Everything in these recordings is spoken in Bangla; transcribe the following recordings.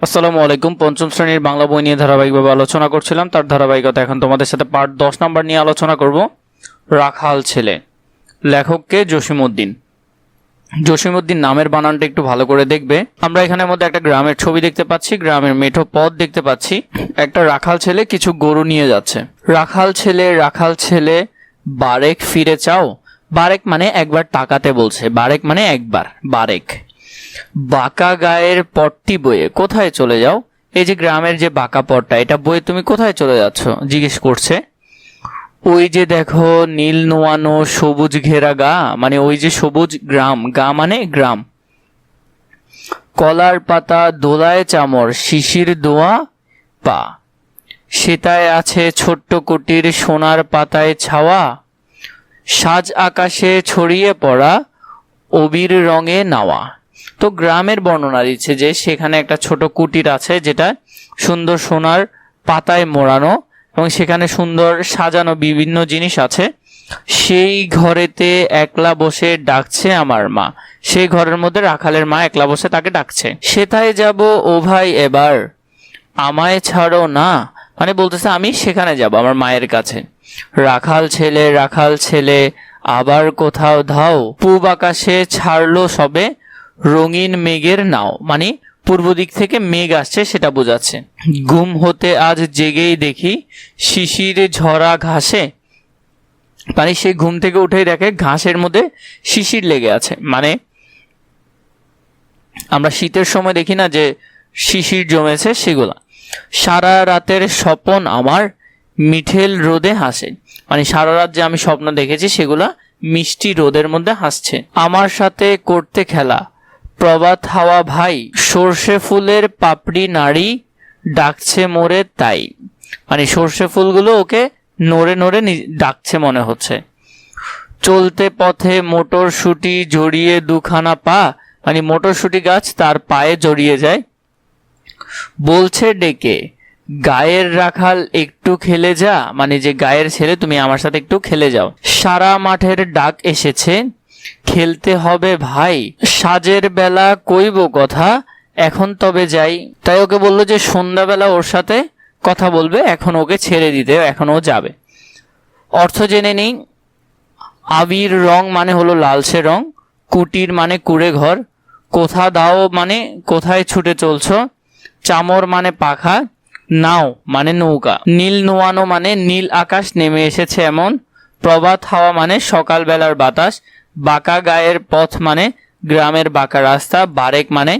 আসসালামু আলাইকুম। পঞ্চম শ্রেণীর বাংলা বই নিয়ে ধারাবাহিকভাবে আলোচনা করছিলাম, তার ধারাবাহিকতা এখন তোমাদের সাথে পার্ট 10 নাম্বার নিয়ে আলোচনা করব। রাখাল ছেলে, লেখককে জসিমউদ্দিন। জসিমউদ্দিন নামের বানানটা একটু ভালো করে দেখবে। আমরা এখানের মধ্যে একটা গ্রামের ছবি দেখতে পাচ্ছি, গ্রামের মেঠো পথ দেখতে পাচ্ছি, একটা রাখাল ছেলে কিছু গরু নিয়ে যাচ্ছে। রাখাল ছেলে বারেক ফিরে চাও। বারেক মানে একবার টাকাতে বলছে, বারেক মানে একবার, বারেক। বাঁকা গায়ের পটটি বয়ে কোথায় চলে যাও? এই যে গ্রামের যে বাঁকা পটটা, এটা বয়ে তুমি কোথায় চলে যাচ্ছ জিজ্ঞেস করছে। ওই যে দেখো নীল নোয়ানো সবুজ ঘেরা গা, মানে ওই যে সবুজ গ্রাম, গা মানে গ্রাম। কলার পাতা দোলায় চামর শিশির দোয়া পা, সেটায় আছে ছোট্ট কুটির সোনার পাতায় ছাওয়া, সাজ আকাশে ছড়িয়ে পড়া অবির রঙে নাওয়া। তো গ্রামের বর্ণনা দিচ্ছে যে সেখানে একটা ছোট কুটির আছে যেটা সুন্দর সোনার পাতায় মোড়ানো এবং সেখানে সুন্দর সাজানো বিভিন্ন জিনিস আছে। সেই ঘরেতে একলা বসে ডাকছে আমার মা। সেই ঘরের মধ্যে রাখালের মা একলা বসে তাকে ডাকছে। সেথায় যাব ও ভাই এবার, আমায় ছাড়ো না, মানে বলতেছে আমি সেখানে যাব আমার মায়ের কাছে। রাখাল ছেলে আবার কোথাও ধাও, পূব আকাশে ছাড়লো সবে রঙিন মেঘের নাও, মানে পূর্ব দিক থেকে মেঘ আসছে সেটা বোঝাচ্ছে। ঘুম হতে আজ জেগেই দেখি শিশির ঝরা ঘাসে, মানে সে ঘুম থেকে উঠেই দেখে ঘাসের মধ্যে শিশির লেগে আছে। মানে আমরা শীতের সময় দেখি না যে শিশির জমেছে, সেগুলা। সারা রাতের স্বপন আমার মিঠেল রোদে হাসে, মানে সারা রাত যে আমি স্বপ্ন দেখেছি সেগুলা মিষ্টি রোদের মধ্যে হাসছে। আমার সাথে করতে খেলা প্রভাত হাওয়া ভাই, সর্ষে ফুলের পাপড়ি নাড়ি ডাকছে মোরে তাই, মানে সর্ষে ফুলগুলো ওকে নড়ে নড়ে ডাকছে মনে হচ্ছে। চলতে পথে মোটরশুটি জড়িয়ে দুখানা পা, মানে মোটরশুটি গাছ তার পায়ে জড়িয়ে যায়। বলছে ডেকে গায়ের রাখাল একটু খেলে যা, মানে যে গায়ের ছেলে তুমি আমার সাথে একটু খেলে যাও। সারা মাঠের ডাক এসেছে খেলতে হবে ভাই, সাজের বেলা কইব কথা এখন তবে যাই। তাই ওকে বললো যে সন্ধ্যাবেলা ওর সাথে কথা বলবে, এখন ওকে ছেড়ে দিতে, এখন ও যাবে। অর্থ জেনে নেই। আবির রং মানে হলো লালচে রং, কুটির মানে কুড়ে ঘর, কোথা দাও মানে কোথায় ছুটে চলছো, চামর মানে পাখা, নাও মানে নৌকা, নীল নোয়ানো মানে নীল আকাশ নেমে এসেছে এমন, প্রভাত হাওয়া মানে সকালবেলার বাতাস, বাঁকা গায়ের পথ মানে গ্রামের বাঁকা রাস্তা, বারেক মানে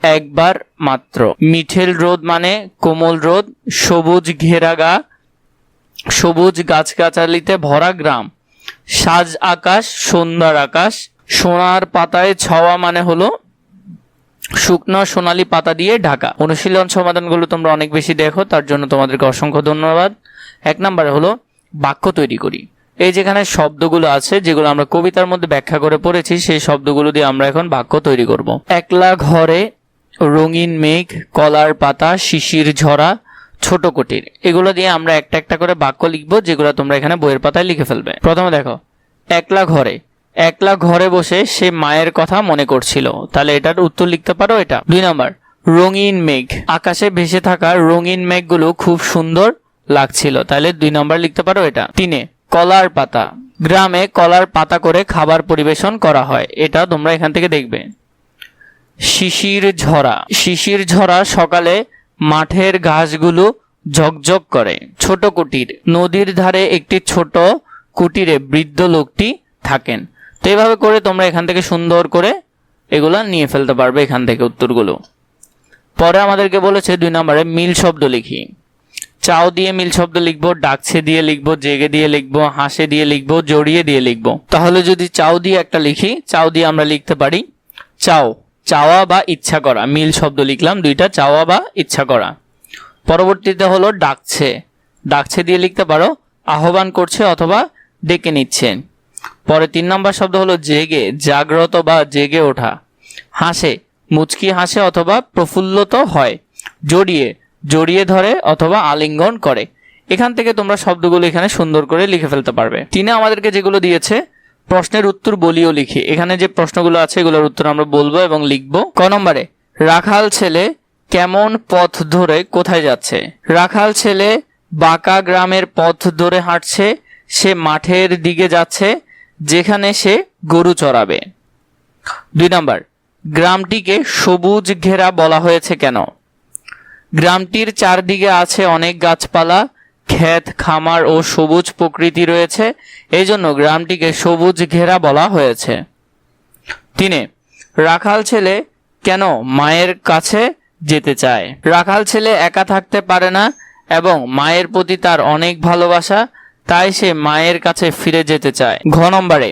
একবার মাত্র, মিঠেল রোদ মানে কোমল রোদ, সবুজ ঘেরা গা সবুজ গাছগাছালিতে ভরা গ্রাম, সাজ আকাশ সন্ধ্যার আকাশ, সোনার পাতায় ছাওয়া মানে হলো শুকনো সোনালী পাতা দিয়ে ঢাকা। অনুশীলন সমাধানগুলো তোমরা অনেক বেশি দেখো, তার জন্য তোমাদেরকে অসংখ্য ধন্যবাদ। 1 নম্বরে হলো বাক্য তৈরি করি। এই যেখানে শব্দগুলো আছে যেগুলো আমরা কবিতার মধ্যে ব্যাখ্যা করে পড়েছি, সেই শব্দগুলো দিয়ে আমরা এখন বাক্য তৈরি করব। একলা ঘরে, রঙিন মেঘ, কলার পাতা, শিশির ঝরা, ছোট কুটির, এগুলো দিয়ে আমরা একটা একটা করে বাক্য লিখবো, যেগুলো তোমরা এখানে বইয়ের পাতায় লিখে ফেলবে। প্রথমে দেখো, একলা ঘরে বসে সে মায়ের কথা মনে করছিল, তাহলে এটার উত্তর লিখতে পারো এটা। 2 নম্বর, রঙিন মেঘ, আকাশে ভেসে থাকা রঙিন মেঘগুলো খুব সুন্দর লাগছিল, তাহলে 2 নম্বর লিখতে পারো এটা। 3, কলার পাতা, গ্রামে কলার পাতা করে খাবার পরিবেশন করা হয়, এটা তোমরা এখান থেকে দেখবে। শিশির ঝরা সকালে মাঠের ঘাসগুলো ঝকঝক করে। ছোট কুটির, নদীর ধারে একটি ছোট কুটিরে বৃদ্ধ লোকটি থাকেন। তো এইভাবে করে তোমরা এখান থেকে সুন্দর করে এগুলা নিয়ে ফেলতে পারবে এখান থেকে উত্তরগুলো। পরে আমাদেরকে বলেছে 2 নম্বরে মিল শব্দ লিখি। চাও দিয়ে মিল শব্দ লিখবো, ডাকছে দিয়ে লিখবো, জেগে দিয়ে লিখবো, হাসে দিয়ে লিখবো, জড়িয়ে দিয়ে লিখবো। তাহলে যদি চাও দিয়ে একটা লিখি, চাও দিয়ে আমরা লিখতে পারি চাওয়া বা ইচ্ছা করা, মিল শব্দ লিখলাম 2টা, চাওয়া বা ইচ্ছা করা। পরবর্তীতে হলো ডাকছে দিয়ে লিখতে পারো আহ্বান করছে অথবা ডেকে নিচ্ছে। পরে 3 নম্বর শব্দ হলো জেগে, জাগ্রত বা জেগে ওঠা। হাসে, মুচকি হাসে অথবা প্রফুল্লত হয়। জড়িয়ে ধরে অথবা আলিঙ্গন করে। এখান থেকে তোমরা শব্দগুলো এখানে সুন্দর করে লিখে ফেলতে পারবে। 3 আমাদেরকে যেগুলো দিয়েছে প্রশ্নের উত্তর বলিও লিখি। এখানে যে প্রশ্নগুলো আছে এগুলোর উত্তর আমরা বলবো এবং লিখবো। ক নম্বরে, রাখাল ছেলে কেমন পথ ধরে কোথায় যাচ্ছে? রাখাল ছেলে বাঁকা গ্রামের পথ ধরে হাঁটছে, সে মাঠের দিকে যাচ্ছে যেখানে সে গরু চড়াবে। 2 নাম্বার, গ্রামটিকে সবুজ ঘেরা বলা হয়েছে কেন? গ্রামটির চারদিকে আছে অনেক গাছপালা, ক্ষেত খামার ও সবুজ প্রকৃতি রয়েছে, এই জন্য গ্রামটিকে সবুজ ঘেরা বলা হয়েছে। 3, রাখাল ছেলে কেন মায়ের কাছে যেতে চায়? রাখাল ছেলে একা থাকতে পারে না এবং মায়ের প্রতি তার অনেক ভালোবাসা, তাই সে মায়ের কাছে ফিরে যেতে চায়। ঘ নম্বরে,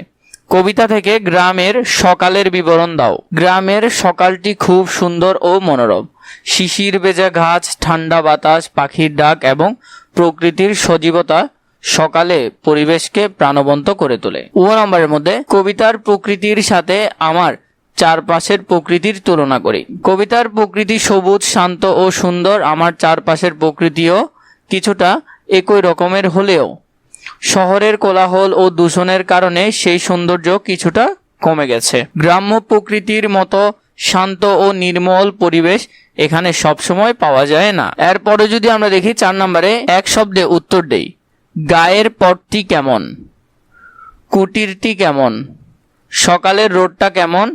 কবিতা থেকে গ্রামের সকালের বিবরণ দাও। গ্রামের সকালটি খুব সুন্দর ও মনোরম। শিশির ভেজা ঘাস, ঠান্ডা বাতাস, পাখির ডাক এবং প্রকৃতির সজীবতা সকালে পরিবেশকে প্রাণবন্ত করে তোলে। ও নম্বরের মধ্যে, কবিতার প্রকৃতির সাথে আমার চারপাশের প্রকৃতির তুলনা করি। কবিতার প্রকৃতি সবুজ, শান্ত ও সুন্দর। আমার চারপাশের প্রকৃতিও কিছুটা একই রকমের হলেও শহরের কোলাহল ও দূষণের কারণে সেই সৌন্দর্য কিছুটা কমে গেছে। গ্রাম্য প্রকৃতির মতো শান্ত ও নির্মল পরিবেশ এখানে সবসময় পাওয়া যায় না। এরপরে যদি আমরা দেখি 4 নম্বরে, এক শব্দে উত্তর দেই। গায়ের পথটি কেমন? কুটিরটি কেমন? সকালের রোদটা কেমন?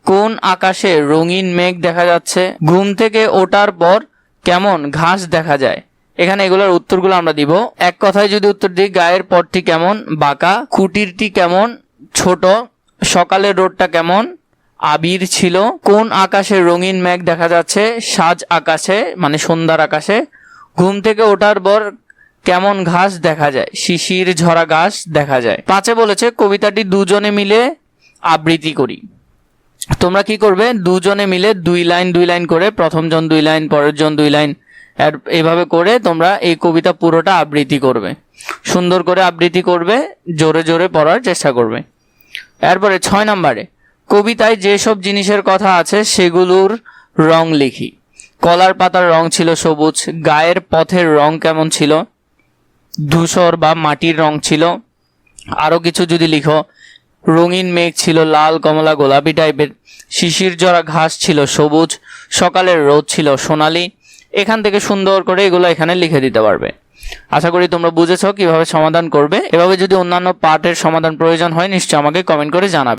কোন আকাশে রঙিন মেঘ দেখা যাচ্ছে? ঘুম থেকে ওঠার পর কেমন ঘাস দেখা যায়? এখানে এগুলোর উত্তরগুলো আমরা দিব। এক কথায় যদি উত্তর দিই, গায়ের পথটি কেমন? বাঁকা। কুটিরটি কেমন? ছোট। সকালের রোদটা কেমন? আবির ছিল। কোন আকাশে রঙিন মেঘ দেখা যাচ্ছে? সাজ আকাশে, মানে সন্ধ্যার আকাশে। ঘুম থেকে ওঠার পর কেমন ঘাস দেখা যায়? শিশির ঝরা ঘাস দেখা যায়। 5 বলেছে কবিতাটি দুজনে মিলে আবৃত্তি করি। তোমরা কি করবে? দুজনে মিলে 2 লাইন করে, প্রথম জন 2 লাইন, পরের জন 2 লাইন, এভাবে করে তোমরা এই কবিতা পুরোটা আবৃত্তি করবে। সুন্দর করে আবৃত্তি করবে, জোরে জোরে পড়ার চেষ্টা করবে। এরপরে 6 নম্বরে, কবিতায় যেসব জিনিসের কথা আছে সেগুলোর রং লিখি। কলার পাতার রং ছিল সবুজ। গায়ের পথের রং কেমন ছিল? ধূসর বা মাটির রং ছিল। আরো কিছু যদি লিখো, রঙিন মেঘ ছিল লাল, কমলা, গোলাপি টাইপের। শিশির জরা ঘাস ছিল সবুজ। সকালের রোদ ছিল সোনালি। এখান থেকে সুন্দর করে এগুলো এখানে লিখে দিতে পারবে। আশা করি তোমরা বুঝেছো কিভাবে সমাধান করবে। এভাবে যদি অন্যান্য পার্টের সমাধান প্রয়োজন হয় নিশ্চয়ই আমাকে কমেন্ট করে জানাবে।